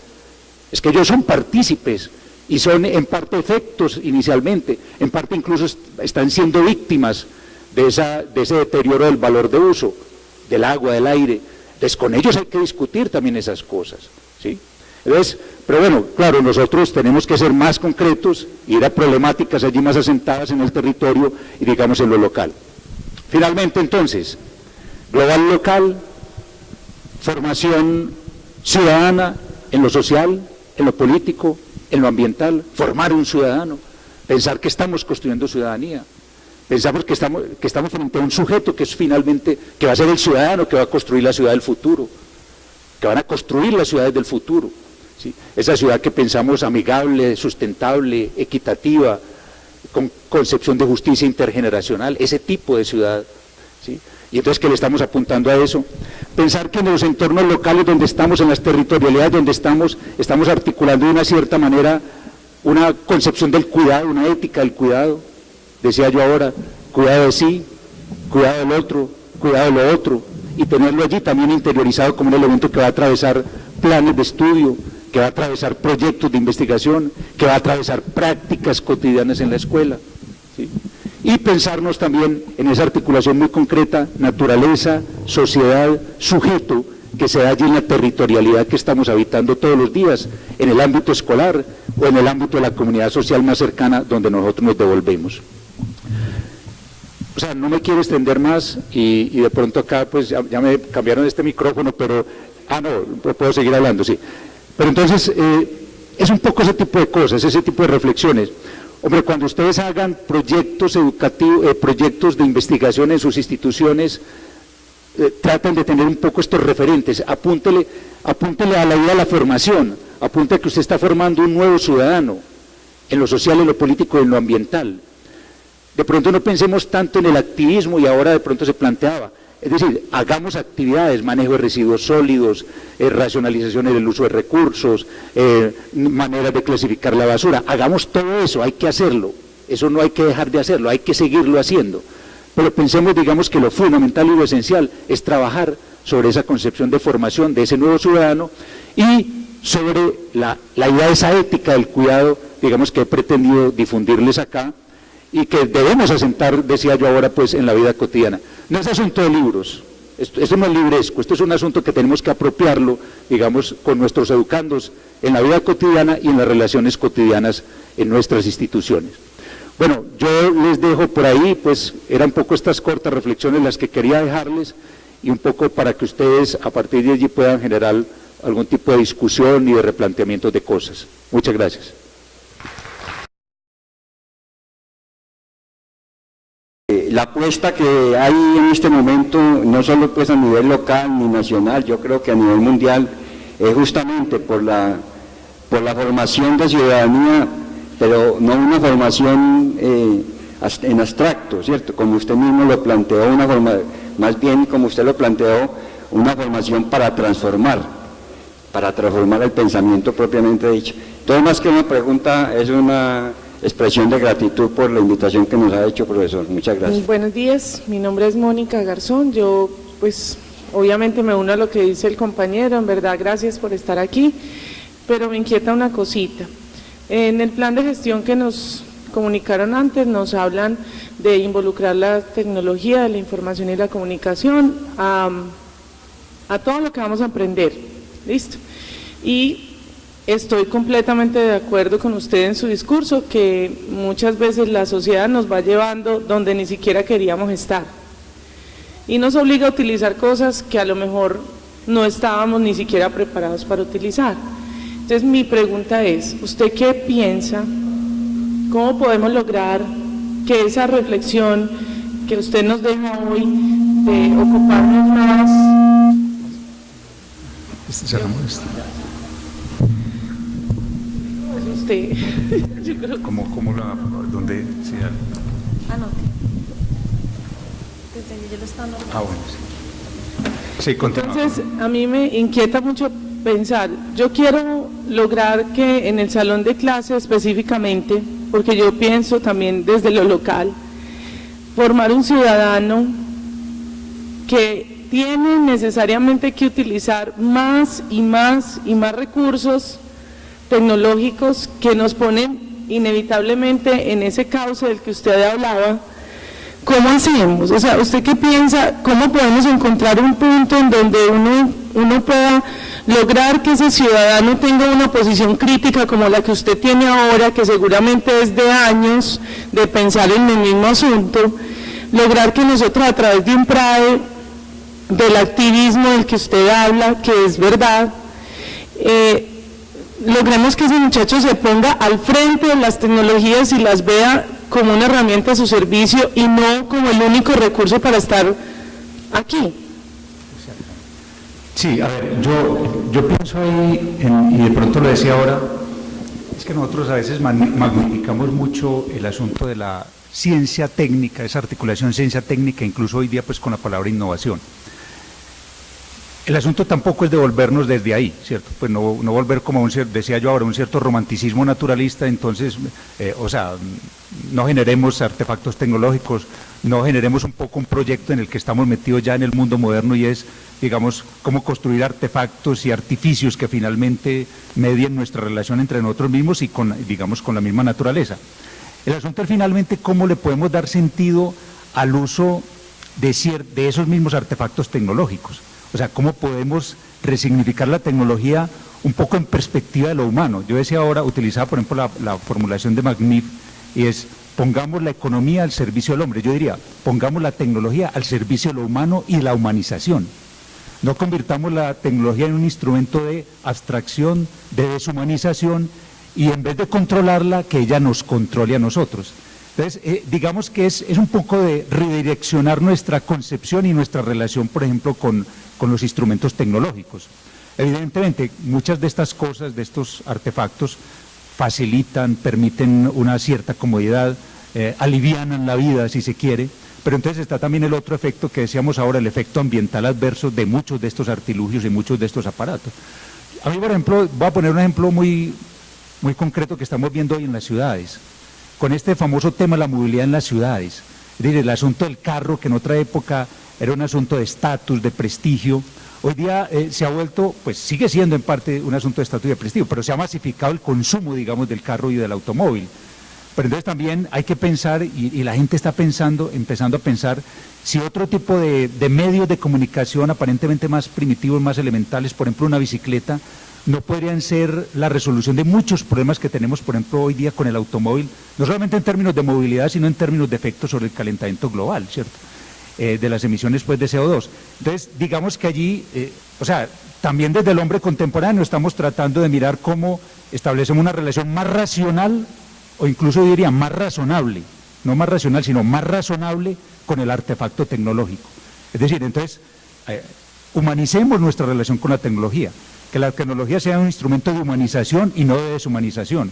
Es que ellos son partícipes y son en parte efectos inicialmente, en parte incluso están siendo víctimas de ese deterioro del valor de uso, del agua, del aire. Entonces con ellos hay que discutir también esas cosas, ¿sí? Entonces, pero bueno, claro, nosotros tenemos que ser más concretos, ir a problemáticas allí más asentadas en el territorio y digamos en lo local. Finalmente, entonces, global local, formación ciudadana en lo social, en lo político, en lo ambiental, formar un ciudadano, pensar que estamos construyendo ciudadanía, pensamos que estamos frente a un sujeto que es finalmente, que va a ser el ciudadano que va a construir la ciudad del futuro, que van a construir las ciudades del futuro, ¿sí? Esa ciudad que pensamos amigable, sustentable, equitativa, con concepción de justicia intergeneracional, ese tipo de ciudad, ¿sí? Y entonces que le estamos apuntando a eso. Pensar que en los entornos locales donde estamos, en las territorialidades donde estamos articulando de una cierta manera una concepción del cuidado, una ética del cuidado. Decía yo ahora, cuidado de sí, cuidado del otro, cuidado de lo otro, y tenerlo allí también interiorizado como un elemento que va a atravesar planes de estudio, que va a atravesar proyectos de investigación, que va a atravesar prácticas cotidianas en la escuela, ¿sí? Y pensarnos también en esa articulación muy concreta, naturaleza, sociedad, sujeto, que se da allí en la territorialidad que estamos habitando todos los días, en el ámbito escolar o en el ámbito de la comunidad social más cercana donde nosotros nos devolvemos. O sea, no me quiero extender más y de pronto acá pues ya me cambiaron este micrófono, pero, no, puedo seguir hablando, sí. Pero entonces, es un poco ese tipo de cosas, ese tipo de reflexiones. Hombre, cuando ustedes hagan proyectos educativos, proyectos de investigación en sus instituciones, traten de tener un poco estos referentes, apúntele a la idea de la formación, apúntele que usted está formando un nuevo ciudadano, en lo social, en lo político y en lo ambiental. De pronto no pensemos tanto en el activismo y ahora de pronto se planteaba, es decir, hagamos actividades, manejo de residuos sólidos, racionalización del uso de recursos, maneras de clasificar la basura, hagamos todo eso, hay que hacerlo, eso no hay que dejar de hacerlo, hay que seguirlo haciendo, pero pensemos, digamos, que lo fundamental y lo esencial es trabajar sobre esa concepción de formación de ese nuevo ciudadano y sobre la idea de esa ética del cuidado, digamos, que he pretendido difundirles acá, y que debemos asentar, decía yo ahora, pues en la vida cotidiana. No es asunto de libros, esto no es libresco, esto es un asunto que tenemos que apropiarlo, digamos, con nuestros educandos en la vida cotidiana y en las relaciones cotidianas en nuestras instituciones. Bueno, yo les dejo por ahí, pues eran un poco estas cortas reflexiones las que quería dejarles y un poco para que ustedes a partir de allí puedan generar algún tipo de discusión y de replanteamiento de cosas. Muchas gracias. La apuesta que hay en este momento, no solo pues a nivel local ni nacional, yo creo que a nivel mundial, es justamente por la formación de ciudadanía, pero no una formación en abstracto, ¿cierto? Como usted mismo lo planteó, más bien como usted lo planteó, una formación para transformar el pensamiento propiamente dicho. Entonces, más que una pregunta, es una expresión de gratitud por la invitación que nos ha hecho, profesor. Muchas gracias. Buenos días, mi nombre es Mónica Garzón. Yo, pues, obviamente me uno a lo que dice el compañero, en verdad, gracias por estar aquí, pero me inquieta una cosita. En el plan de gestión que nos comunicaron antes, nos hablan de involucrar la tecnología de la información y la comunicación a todo lo que vamos a aprender, ¿listo? Y estoy completamente de acuerdo con usted en su discurso, que muchas veces la sociedad nos va llevando donde ni siquiera queríamos estar y nos obliga a utilizar cosas que a lo mejor no estábamos ni siquiera preparados para utilizar. Entonces mi pregunta es, ¿usted qué piensa? ¿Cómo podemos lograr que esa reflexión que usted nos deja hoy de ocuparnos más? Es usted. Yo creo que... ¿Cómo la, dónde? Sí, Anote. Desde yo lo estaba anotando. bueno, sí. Sí, continúa. Entonces, a mí me inquieta mucho pensar, yo quiero lograr que en el salón de clase específicamente, porque yo pienso también desde lo local, formar un ciudadano que tiene necesariamente que utilizar más y más y más recursos tecnológicos que nos ponen inevitablemente en ese cauce del que usted hablaba. ¿Cómo hacemos? O sea, ¿usted qué piensa? ¿Cómo podemos encontrar un punto en donde uno pueda lograr que ese ciudadano tenga una posición crítica como la que usted tiene ahora, que seguramente es de años de pensar en el mismo asunto, lograr que nosotros a través de un PRAE, del activismo del que usted habla, que es verdad, logremos que ese muchacho se ponga al frente de las tecnologías y las vea como una herramienta a su servicio y no como el único recurso para estar aquí? Sí, a ver, yo pienso ahí, y de pronto lo decía ahora, es que nosotros a veces magnificamos mucho el asunto de la ciencia técnica, esa articulación ciencia técnica, incluso hoy día pues con la palabra innovación. El asunto tampoco es devolvernos desde ahí, ¿cierto? Pues no volver como decía yo ahora, un cierto romanticismo naturalista, entonces, no generemos artefactos tecnológicos, no generemos un poco un proyecto en el que estamos metidos ya en el mundo moderno y es, digamos, cómo construir artefactos y artificios que finalmente medien nuestra relación entre nosotros mismos y con la misma naturaleza. El asunto es finalmente cómo le podemos dar sentido al uso de esos mismos artefactos tecnológicos. O sea, cómo podemos resignificar la tecnología un poco en perspectiva de lo humano. Yo decía ahora, utilizaba por ejemplo la formulación de McNiff, y es, pongamos la economía al servicio del hombre. Yo diría, pongamos la tecnología al servicio de lo humano y la humanización. No convirtamos la tecnología en un instrumento de abstracción, de deshumanización, y en vez de controlarla, que ella nos controle a nosotros. Entonces, digamos que es un poco de redireccionar nuestra concepción y nuestra relación, por ejemplo, con los instrumentos tecnológicos. Evidentemente, muchas de estas cosas, de estos artefactos, facilitan, permiten una cierta comodidad, alivianan la vida, si se quiere, pero entonces está también el otro efecto que decíamos ahora, el efecto ambiental adverso de muchos de estos artilugios y muchos de estos aparatos. A mí, por ejemplo, voy a poner un ejemplo muy concreto que estamos viendo hoy en las ciudades, con este famoso tema de la movilidad en las ciudades. Es decir, el asunto del carro, que en otra época era un asunto de estatus, de prestigio, hoy día se ha vuelto, pues sigue siendo en parte un asunto de estatus y de prestigio, pero se ha masificado el consumo, digamos, del carro y del automóvil. Pero entonces también hay que pensar, y la gente está empezando a pensar, si otro tipo de medios de comunicación aparentemente más primitivos, más elementales, por ejemplo una bicicleta, no podrían ser la resolución de muchos problemas que tenemos, por ejemplo, hoy día con el automóvil, no solamente en términos de movilidad, sino en términos de efectos sobre el calentamiento global, ¿cierto? De las emisiones pues, de CO2. Entonces, digamos que allí, también desde el hombre contemporáneo estamos tratando de mirar cómo establecemos una relación más racional, o incluso diría más razonable, no más racional, sino más razonable con el artefacto tecnológico. Es decir, entonces, humanicemos nuestra relación con la tecnología, que la tecnología sea un instrumento de humanización y no de deshumanización,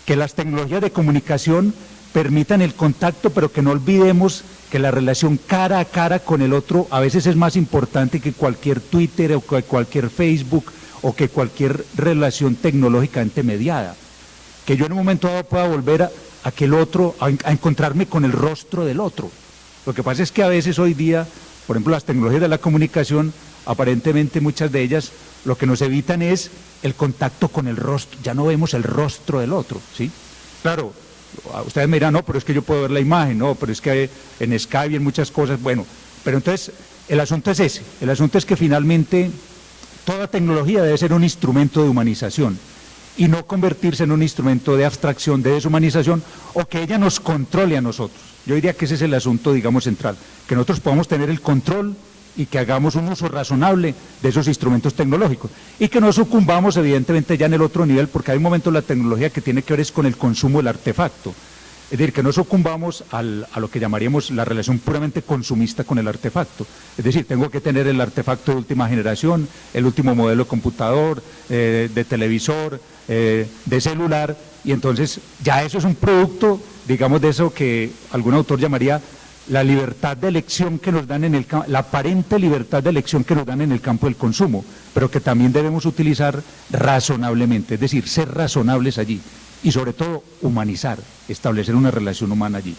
que las tecnologías de comunicación permitan el contacto, pero que no olvidemos que la relación cara a cara con el otro a veces es más importante que cualquier Twitter o que cualquier Facebook o que cualquier relación tecnológicamente mediada. Que yo en un momento dado pueda volver a aquel otro, a encontrarme con el rostro del otro. Lo que pasa es que a veces hoy día, por ejemplo, las tecnologías de la comunicación, aparentemente muchas de ellas, lo que nos evitan es el contacto con el rostro, ya no vemos el rostro del otro, ¿sí? Claro, ustedes me dirán, no, pero es que yo puedo ver la imagen, no, pero es que en Skype y en muchas cosas, bueno, pero entonces el asunto es ese, el asunto es que finalmente toda tecnología debe ser un instrumento de humanización y no convertirse en un instrumento de abstracción, de deshumanización, o que ella nos controle a nosotros. Yo diría que ese es el asunto, digamos, central, que nosotros podamos tener el control y que hagamos un uso razonable de esos instrumentos tecnológicos y que no sucumbamos evidentemente ya en el otro nivel, porque hay un momento en la tecnología que tiene que ver es con el consumo del artefacto. Es decir, que no sucumbamos a lo que llamaríamos la relación puramente consumista con el artefacto. Es decir, tengo que tener el artefacto de última generación, el último modelo de computador, de televisor, de celular, y entonces ya eso es un producto, digamos, de eso que algún autor llamaría la libertad de elección que nos dan en el campo, la aparente libertad de elección que nos dan en el campo del consumo, pero que también debemos utilizar razonablemente, es decir, ser razonables allí. Y sobre todo humanizar, establecer una relación humana allí.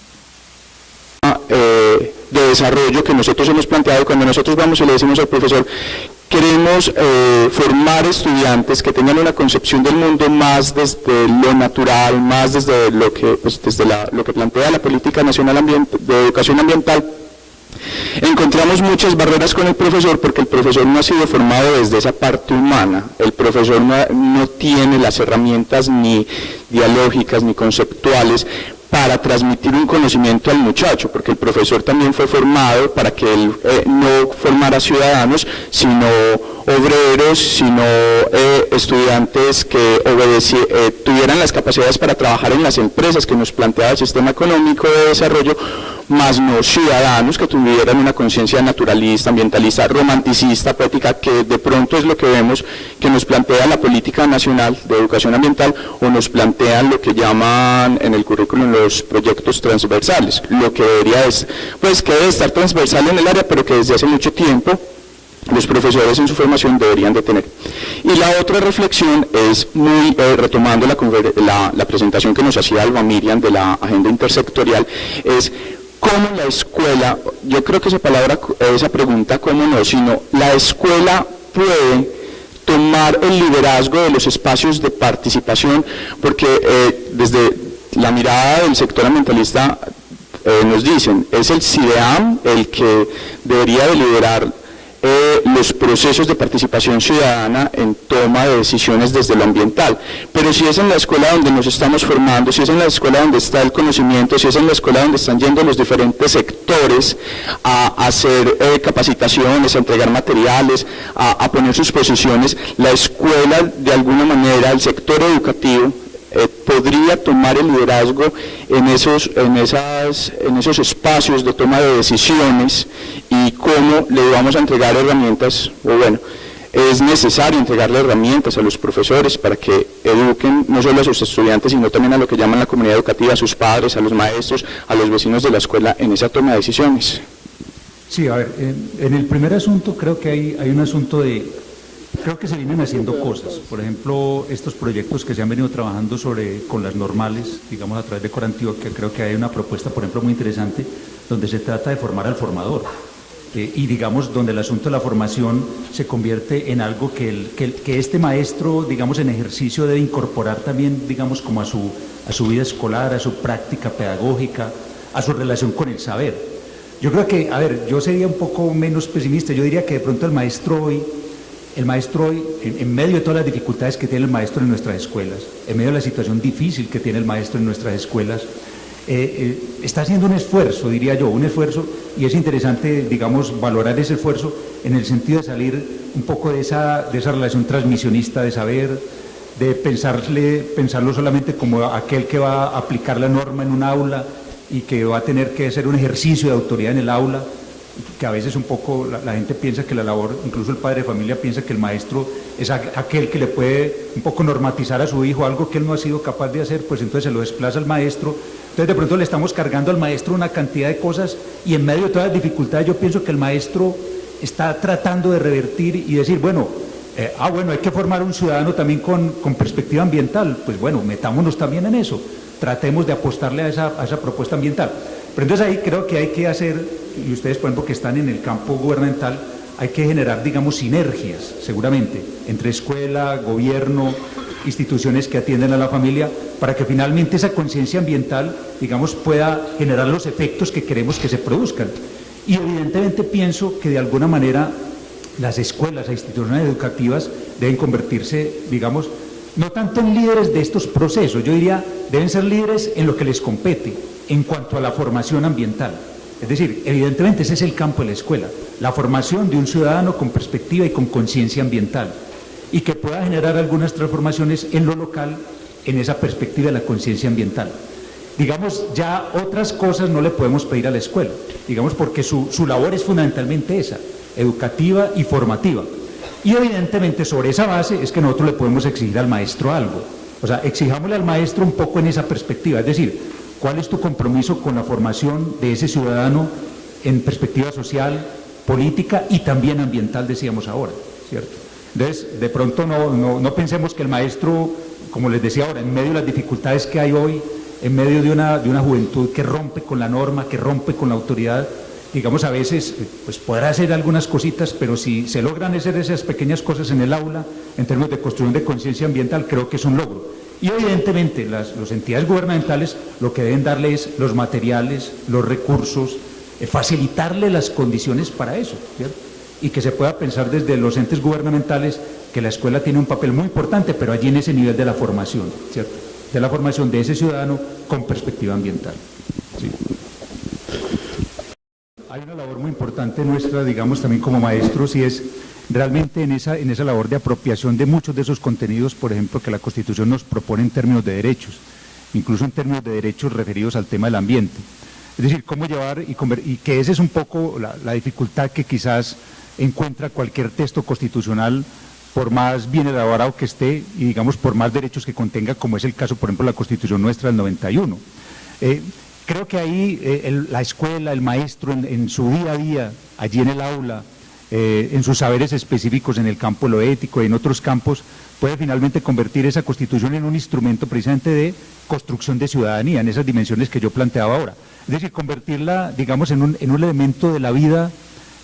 De desarrollo que nosotros hemos planteado, cuando nosotros vamos y le decimos al profesor, queremos formar estudiantes que tengan una concepción del mundo más desde lo natural, más desde lo que, pues, desde lo que plantea la Política Nacional de Educación Ambiental. Encontramos muchas barreras con el profesor porque el profesor no ha sido formado desde esa parte humana, el profesor no tiene las herramientas ni dialógicas ni conceptuales para transmitir un conocimiento al muchacho, porque el profesor también fue formado para que él no formara ciudadanos, sino obreros, sino estudiantes que tuvieran las capacidades para trabajar en las empresas que nos plantea el sistema económico de desarrollo, más no ciudadanos que tuvieran una conciencia naturalista, ambientalista, romanticista, poética, que de pronto es lo que vemos que nos plantea la Política Nacional de Educación Ambiental, o nos plantean lo que llaman en el currículum los proyectos transversales, lo que debería pues que debe estar transversal en el área, pero que desde hace mucho tiempo los profesores en su formación deberían de tener. Y la otra reflexión es muy, retomando la presentación que nos hacía Alba Miriam de la agenda intersectorial, es cómo la escuela, yo creo que esa pregunta, cómo no, sino la escuela puede tomar el liderazgo de los espacios de participación, porque desde la mirada del sector ambientalista nos dicen, es el CIDEAM el que debería de liderar los procesos de participación ciudadana en toma de decisiones desde lo ambiental, pero si es en la escuela donde nos estamos formando, si es en la escuela donde está el conocimiento, si es en la escuela donde están yendo los diferentes sectores a hacer capacitaciones, a entregar materiales, a poner sus posiciones, la escuela de alguna manera, el sector educativo, podría tomar el liderazgo en esos espacios de toma de decisiones, y cómo le vamos a entregar herramientas, o bueno, es necesario entregarle herramientas a los profesores para que eduquen no solo a sus estudiantes, sino también a lo que llaman la comunidad educativa, a sus padres, a los maestros, a los vecinos de la escuela en esa toma de decisiones. Sí, a ver, en el primer asunto creo que hay un asunto creo que se vienen haciendo cosas. Por ejemplo, estos proyectos que se han venido trabajando con las normales, digamos a través de Corantioquia, creo que hay una propuesta, por ejemplo, muy interesante, donde se trata de formar al formador. Y digamos, donde el asunto de la formación se convierte en algo que este maestro, digamos, en ejercicio debe incorporar también, digamos, como a su vida escolar, a su práctica pedagógica, a su relación con el saber. Yo creo que, a ver, yo sería un poco menos pesimista, yo diría que de pronto el maestro hoy, en medio de todas las dificultades que tiene el maestro en nuestras escuelas, en medio de la situación difícil que tiene el maestro en nuestras escuelas, está haciendo un esfuerzo, diría yo, y es interesante, digamos, valorar ese esfuerzo en el sentido de salir un poco de esa relación transmisionista de saber, de pensarlo solamente como aquel que va a aplicar la norma en un aula y que va a tener que hacer un ejercicio de autoridad en el aula, que a veces un poco la gente piensa que la labor, incluso el padre de familia piensa que el maestro es aquel que le puede un poco normatizar a su hijo algo que él no ha sido capaz de hacer, pues entonces se lo desplaza al maestro. Entonces de pronto le estamos cargando al maestro una cantidad de cosas, y en medio de todas las dificultades yo pienso que el maestro está tratando de revertir y decir, bueno, hay que formar un ciudadano también con perspectiva ambiental, pues bueno, metámonos también en eso, tratemos de apostarle a esa propuesta ambiental. Pero entonces ahí creo que hay que hacer, y ustedes por ejemplo que están en el campo gubernamental, hay que generar, digamos, sinergias, seguramente, entre escuela, gobierno, instituciones que atienden a la familia, para que finalmente esa conciencia ambiental, digamos, pueda generar los efectos que queremos que se produzcan. Y evidentemente pienso que de alguna manera las escuelas e instituciones educativas deben convertirse, digamos, no tanto en líderes de estos procesos, yo diría, deben ser líderes en lo que les compete, en cuanto a la formación ambiental. Es decir, evidentemente ese es el campo de la escuela, la formación de un ciudadano con perspectiva y con conciencia ambiental, y que pueda generar algunas transformaciones en lo local en esa perspectiva de la conciencia ambiental. Digamos, ya otras cosas no le podemos pedir a la escuela, digamos, porque su labor es fundamentalmente esa, educativa y formativa. Y evidentemente sobre esa base es que nosotros le podemos exigir al maestro algo. O sea, exijámosle al maestro un poco en esa perspectiva, es decir, ¿cuál es tu compromiso con la formación de ese ciudadano en perspectiva social, política y también ambiental, decíamos ahora, ¿cierto? Entonces, de pronto no pensemos que el maestro, como les decía ahora, en medio de las dificultades que hay hoy, en medio de una juventud que rompe con la norma, que rompe con la autoridad, digamos, a veces pues podrá hacer algunas cositas, pero si se logran hacer esas pequeñas cosas en el aula, en términos de construcción de conciencia ambiental, creo que es un logro. Y evidentemente las entidades gubernamentales lo que deben darle es los materiales, los recursos, facilitarle las condiciones para eso, ¿cierto? Y que se pueda pensar desde los entes gubernamentales que la escuela tiene un papel muy importante, pero allí en ese nivel de la formación, ¿cierto? De la formación de ese ciudadano con perspectiva ambiental. Sí. Hay una labor muy importante nuestra, digamos, también como maestros, y es realmente en esa labor de apropiación de muchos de esos contenidos, por ejemplo, que la Constitución nos propone en términos de derechos, incluso en términos de derechos referidos al tema del ambiente. Es decir, cómo llevar y que esa es un poco la dificultad que quizás encuentra cualquier texto constitucional, por más bien elaborado que esté y digamos por más derechos que contenga, como es el caso, por ejemplo, de la Constitución nuestra del 91. Creo que ahí la escuela, el maestro en su día a día, allí en el aula, en sus saberes específicos en el campo de lo ético y en otros campos, puede finalmente convertir esa Constitución en un instrumento precisamente de construcción de ciudadanía, en esas dimensiones que yo planteaba ahora. Es decir, convertirla, digamos, en un elemento de la vida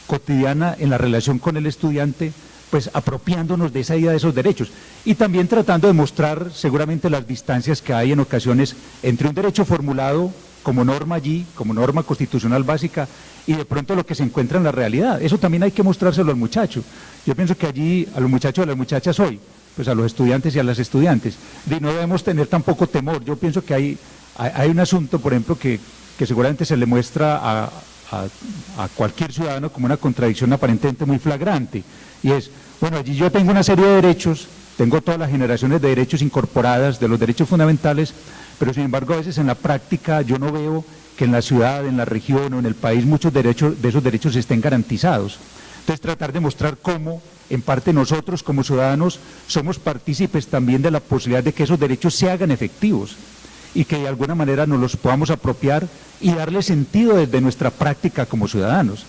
cotidiana en la relación con el estudiante, pues apropiándonos de esa idea de esos derechos y también tratando de mostrar seguramente las distancias que hay en ocasiones entre un derecho formulado como norma allí, como norma constitucional básica y de pronto lo que se encuentra en la realidad. Eso también hay que mostrárselo al muchacho. Yo pienso que allí a los muchachos y a las muchachas hoy, pues a los estudiantes y a las estudiantes, no debemos tener tampoco temor. Yo pienso que hay un asunto, por ejemplo, que seguramente se le muestra a cualquier ciudadano como una contradicción aparentemente muy flagrante, y es, bueno, allí yo tengo una serie de derechos, tengo todas las generaciones de derechos incorporadas, de los derechos fundamentales, pero sin embargo a veces en la práctica yo no veo que en la ciudad, en la región o en el país muchos de esos derechos estén garantizados. Entonces tratar de mostrar cómo en parte nosotros como ciudadanos somos partícipes también de la posibilidad de que esos derechos se hagan efectivos y que de alguna manera nos los podamos apropiar y darle sentido desde nuestra práctica como ciudadanos.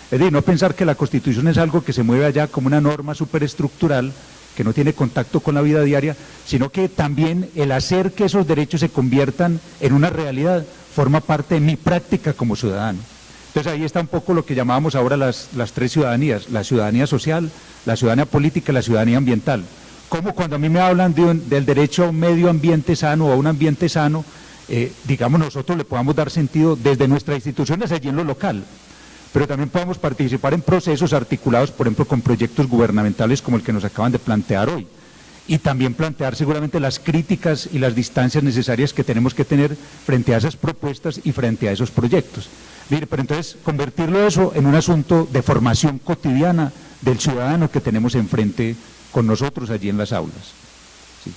Es decir, no pensar que la Constitución es algo que se mueve allá como una norma superestructural que no tiene contacto con la vida diaria, sino que también el hacer que esos derechos se conviertan en una realidad forma parte de mi práctica como ciudadano. Entonces ahí está un poco lo que llamábamos ahora las tres ciudadanías, la ciudadanía social, la ciudadanía política y la ciudadanía ambiental. Como cuando a mí me hablan del derecho a un medio ambiente sano o a un ambiente sano, digamos nosotros le podamos dar sentido desde nuestras instituciones allí en lo local, pero también podamos participar en procesos articulados, por ejemplo, con proyectos gubernamentales como el que nos acaban de plantear hoy, y también plantear seguramente las críticas y las distancias necesarias que tenemos que tener frente a esas propuestas y frente a esos proyectos. Mire, pero entonces convertirlo eso en un asunto de formación cotidiana del ciudadano que tenemos enfrente con nosotros allí en las aulas. Sí.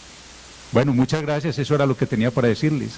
Bueno, muchas gracias, eso era lo que tenía para decirles.